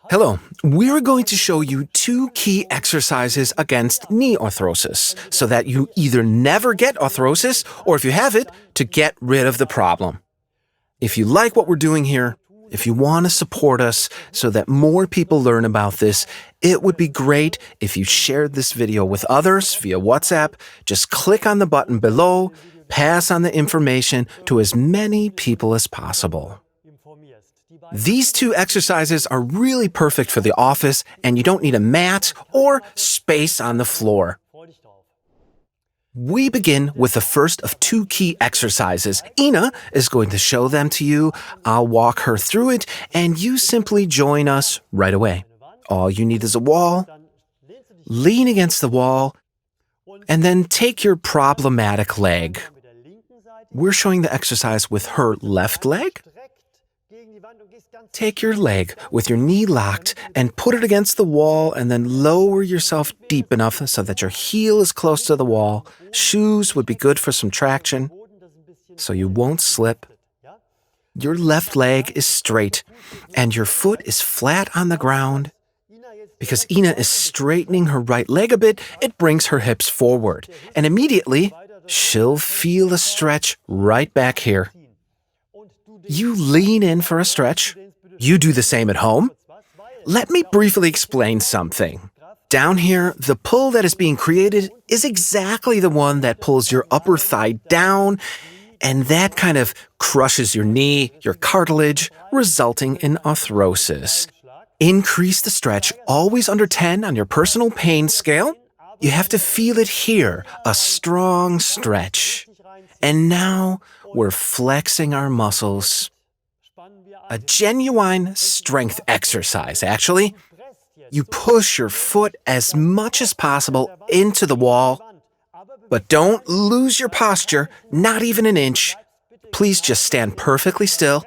Hello, we're going to show you 2 key exercises against knee arthrosis so that you either never get arthrosis or if you have it, to get rid of the problem. If you like what we're doing here, if you want to support us so that more people learn about this, it would be great if you shared this video with others via WhatsApp. Just click on the button below, pass on the information to as many people as possible. These 2 exercises are really perfect for the office, and you don't need a mat or space on the floor. We begin with the first of 2 key exercises. Ina is going to show them to you. I'll walk her through it, and you simply join us right away. All you need is a wall. Lean against the wall, and then take your problematic leg. We're showing the exercise with her left leg. Take your leg with your knee locked and put it against the wall, and then lower yourself deep enough so that your heel is close to the wall. Shoes would be good for some traction so you won't slip. Your left leg is straight and your foot is flat on the ground. Because Ina is straightening her right leg a bit, it brings her hips forward, and immediately she'll feel a stretch right back here. You lean in for a stretch. You do the same at home. Let me briefly explain something. Down here, the pull that is being created is exactly the one that pulls your upper thigh down, and that kind of crushes your knee, your cartilage, resulting in arthrosis. Increase the stretch, always under 10 on your personal pain scale. You have to feel it here, a strong stretch. And now we're flexing our muscles. A genuine strength exercise, actually. You push your foot as much as possible into the wall, but don't lose your posture, not even an inch. Please just stand perfectly still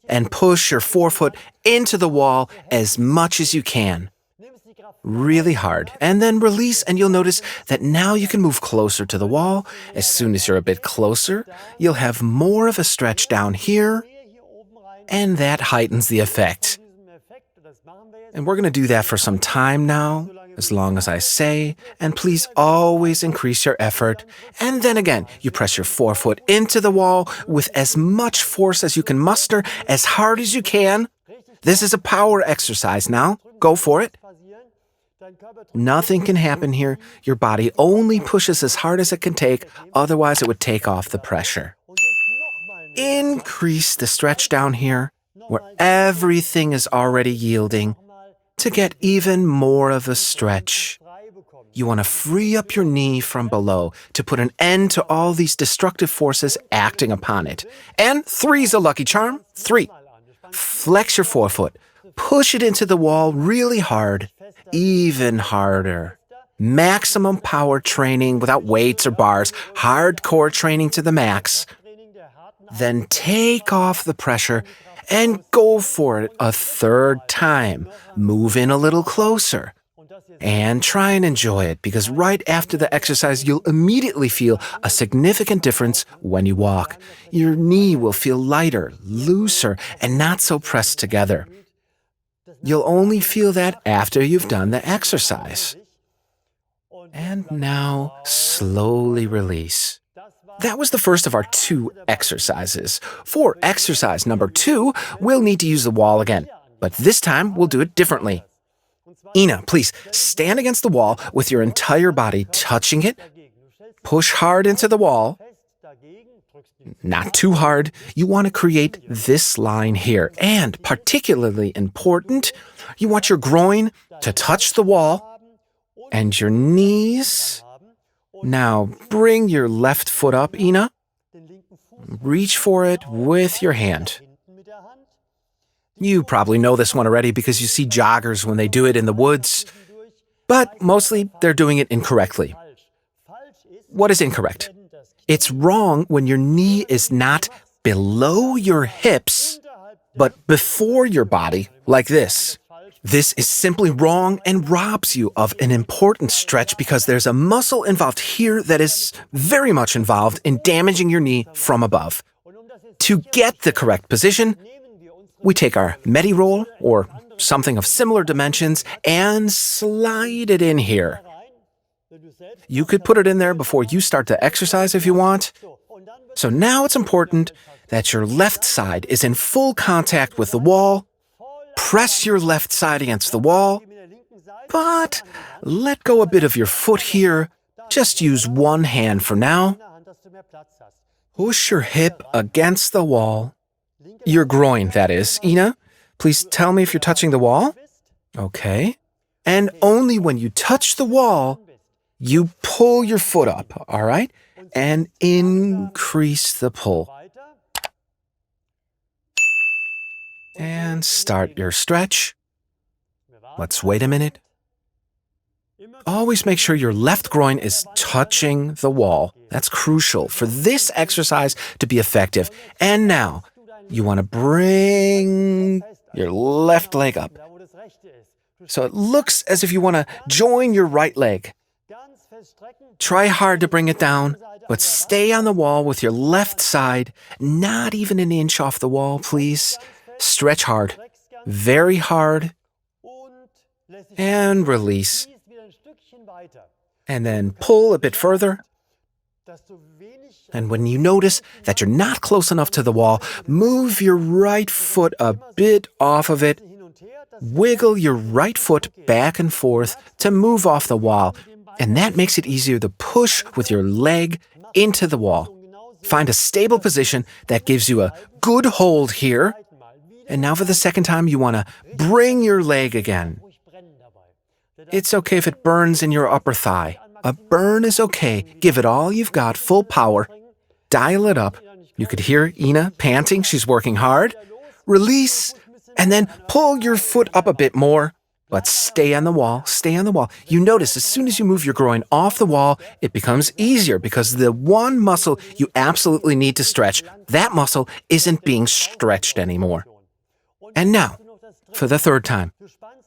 and push your forefoot into the wall as much as you can. Really hard, and then release, and you'll notice that now you can move closer to the wall. As soon as you're a bit closer, you'll have more of a stretch down here, and that heightens the effect. And we're going to do that for some time now, as long as I say, and please always increase your effort. And then again, you press your forefoot into the wall with as much force as you can muster, as hard as you can. This is a power exercise now. Go for it. Nothing can happen here. Your body only pushes as hard as it can take, otherwise it would take off the pressure. Increase the stretch down here, where everything is already yielding, to get even more of a stretch. You want to free up your knee from below to put an end to all these destructive forces acting upon it. And 3's a lucky charm. 3. Flex your forefoot. Push it into the wall really hard, even harder. Maximum power training without weights or bars, hardcore training to the max. Then take off the pressure and go for it a 3rd time. Move in a little closer and try and enjoy it, because right after the exercise, you'll immediately feel a significant difference when you walk. Your knee will feel lighter, looser, and not so pressed together. You'll only feel that after you've done the exercise. And now, slowly release. That was the first of our 2 exercises. For exercise number 2, we'll need to use the wall again, but this time we'll do it differently. Ina, please stand against the wall with your entire body touching it. Push hard into the wall. Not too hard. You want to create this line here. And particularly important, you want your groin to touch the wall and your knees. Now bring your left foot up, Ina. Reach for it with your hand. You probably know this one already because you see joggers when they do it in the woods, but mostly they're doing it incorrectly. What is incorrect? It's wrong when your knee is not below your hips, but before your body, like this. This is simply wrong and robs you of an important stretch because there's a muscle involved here that is very much involved in damaging your knee from above. To get the correct position, We take our Medi roll, or something of similar dimensions, and slide it in here. You could put it in there before you start to exercise if you want. So now it's important that your left side is in full contact with the wall. Press your left side against the wall, but let go a bit of your foot here. Just use one hand for now. Push your hip against the wall. Your groin, that is. Ina, please tell me if you're touching the wall. Okay. And only when you touch the wall, you pull your foot up, all right? And increase the pull. And start your stretch. Let's wait a minute. Always make sure your left groin is touching the wall. That's crucial for this exercise to be effective. And now, you want to bring your left leg up. So it looks as if you want to join your right leg. Try hard to bring it down, but stay on the wall with your left side, not even an inch off the wall, please. Stretch hard, very hard, and release. And then pull a bit further. And when you notice that you're not close enough to the wall, move your right foot a bit off of it. Wiggle your right foot back and forth to move off the wall. And that makes it easier to push with your leg into the wall. Find a stable position that gives you a good hold here. And now for the second time, you want to bring your leg again. It's okay if it burns in your upper thigh. A burn is okay. Give it all you've got, full power. Dial it up. You could hear Ina panting. She's working hard. Release, and then pull your foot up a bit more. But stay on the wall, stay on the wall. You notice as soon as you move your groin off the wall, it becomes easier because the one muscle you absolutely need to stretch, that muscle isn't being stretched anymore. And now, for the third time,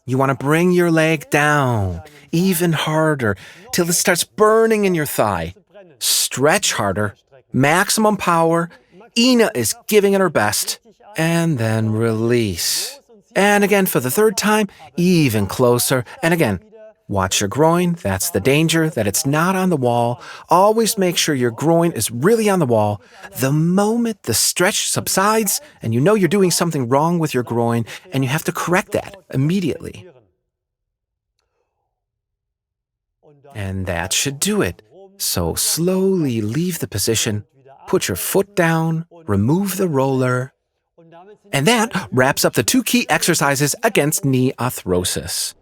you want to bring your leg down even harder till it starts burning in your thigh. Stretch harder, maximum power. Ina is giving it her best. And then release. And again, for the third time, even closer. And again, watch your groin. That's the danger, that it's not on the wall. Always make sure your groin is really on the wall. The moment the stretch subsides and you know you're doing something wrong with your groin, and you have to correct that immediately. And that should do it. So slowly leave the position, put your foot down, remove the roller. And that wraps up the 2 key exercises against knee arthrosis.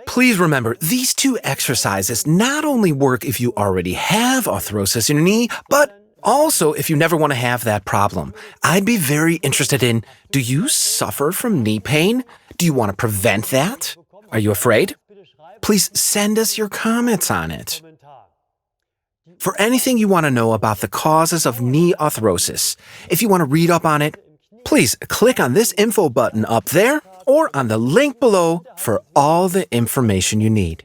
Please remember, these 2 exercises not only work if you already have arthrosis in your knee, but also if you never want to have that problem. I'd be very interested in, do you suffer from knee pain? Do you want to prevent that? Are you afraid? Please send us your comments on it. For anything you want to know about the causes of knee arthrosis, if you want to read up on it, please click on this info button up there or on the link below for all the information you need.